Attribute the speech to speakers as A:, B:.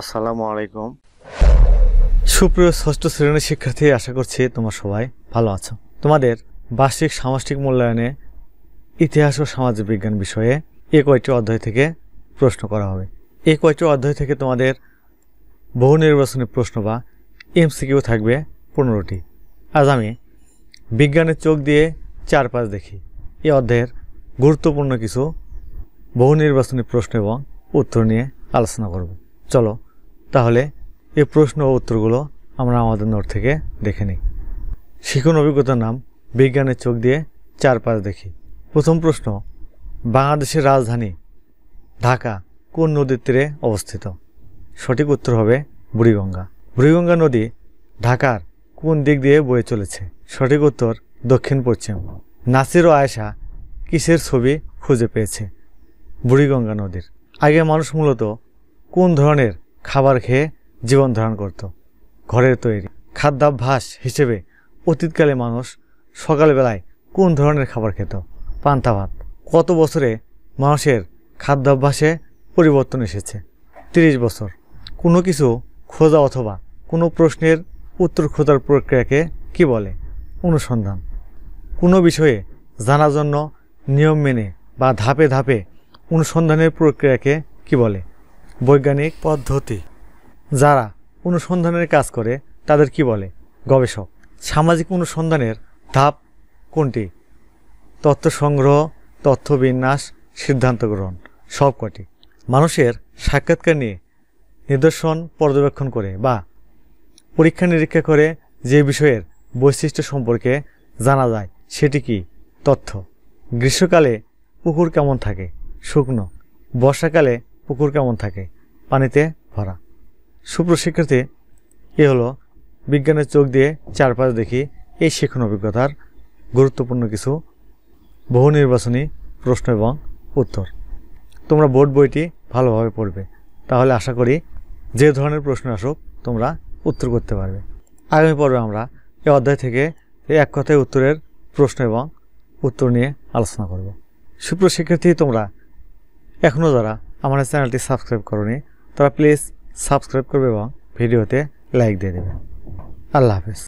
A: আসসালামু আলাইকুম। সুপ্রিয় ষষ্ঠ শ্রেণীর শিক্ষার্থী, আশা করছি তোমরা সবাই ভালো আছো। তোমাদের বার্ষিক সামষ্টিক মূল্যায়নে ইতিহাস ও সামাজিক বিজ্ঞান বিষয়ে এই কয়েকটি অধ্যায় থেকে প্রশ্ন করা হবে। এই কয়েকটি অধ্যায় থেকে তোমাদের বহু নির্বাচনী প্রশ্ন বা এমসিকিউ থাকবে 15টি। আজ আমি বিজ্ঞানের চোখ দিয়ে চারপাশ দেখি এই অধ্যায়ের গুরুত্বপূর্ণ কিছু বহু নির্বাচনী প্রশ্ন এবং উত্তর নিয়ে আলোচনা করব। চলো তাহলে এই প্রশ্ন ও উত্তরগুলো আমরা আমাদের নোট থেকে দেখে নিই। শিখন অভিজ্ঞতার নাম বিজ্ঞানের চোখ দিয়ে চারপাশ দেখি। প্রথম প্রশ্ন, বাংলাদেশের রাজধানী ঢাকা কোন নদীর তীরে অবস্থিত? সঠিক উত্তর হবে বুড়িগঙ্গা। বুড়িগঙ্গা নদী ঢাকার কোন দিক দিয়ে বয়ে চলেছে? সঠিক উত্তর দক্ষিণ পশ্চিম। নাসির ও আয়েশা কিসের ছবি খুঁজে পেয়েছে? বুড়িগঙ্গা নদীর। আগে মানুষ মূলত কোন ধরনের খাবার খেয়ে জীবন ধারণ করত? ঘরের তৈরি। খাদ্যাভ্যাস হিসেবে অতীতকালে মানুষ সকালবেলায় কোন ধরনের খাবার খেত? পান্তা ভাত। কত বছরে মানুষের খাদ্যাভ্যাসে পরিবর্তন এসেছে? 30 বছর। কোনো কিছু খোঁজা অথবা কোনো প্রশ্নের উত্তর খোঁজার প্রক্রিয়াকে কি বলে? অনুসন্ধান। কোনো বিষয়ে জানার জন্য নিয়ম মেনে বা ধাপে ধাপে অনুসন্ধানের প্রক্রিয়াকে কি বলে? বৈজ্ঞানিক পদ্ধতি। যারা অনুসন্ধানের কাজ করে তাদের কি বলে? গবেষক। সামাজিক অনুসন্ধানের ধাপ কোনটি? তথ্য সংগ্রহ, তথ্য বিন্যাস, সিদ্ধান্ত গ্রহণ। সবকটি। মানুষের সাক্ষাৎকার নিয়ে নিদর্শন পর্যবেক্ষণ করে বা পরীক্ষা নিরীক্ষা করে যে বিষয়ের বৈশিষ্ট্য সম্পর্কে জানা যায় সেটি কি? তথ্য। গ্রীষ্মকালে পুকুর কেমন থাকে? শুকনো। বর্ষাকালে পুকুর কেমন থাকে? পানিতে ভরা। সুপ্রশিক্ষার্থী, এ হলো বিজ্ঞানের চোখ দিয়ে চারপাশ দেখি এই শিখন অভিজ্ঞতার গুরুত্বপূর্ণ কিছু বহু নির্বাচনী প্রশ্ন এবং উত্তর। তোমরা বোর্ড বইটি ভালোভাবে পড়বে, তাহলে আশা করি যে ধরনের প্রশ্ন আসুক তোমরা উত্তর করতে পারবে। আগামী পর্বে আমরা এই অধ্যায় থেকে এক কথায় উত্তরের প্রশ্ন এবং উত্তর নিয়ে আলোচনা করব। সুপ্রশিক্ষার্থী, তোমরা এখনও যারা আমার চ্যানেলটি সাবস্ক্রাইব করোনি তারা প্লিজ সাবস্ক্রাইব করবে এবং ভিডিওতে লাইক দিয়ে দেবে। আল্লাহ হাফেজ।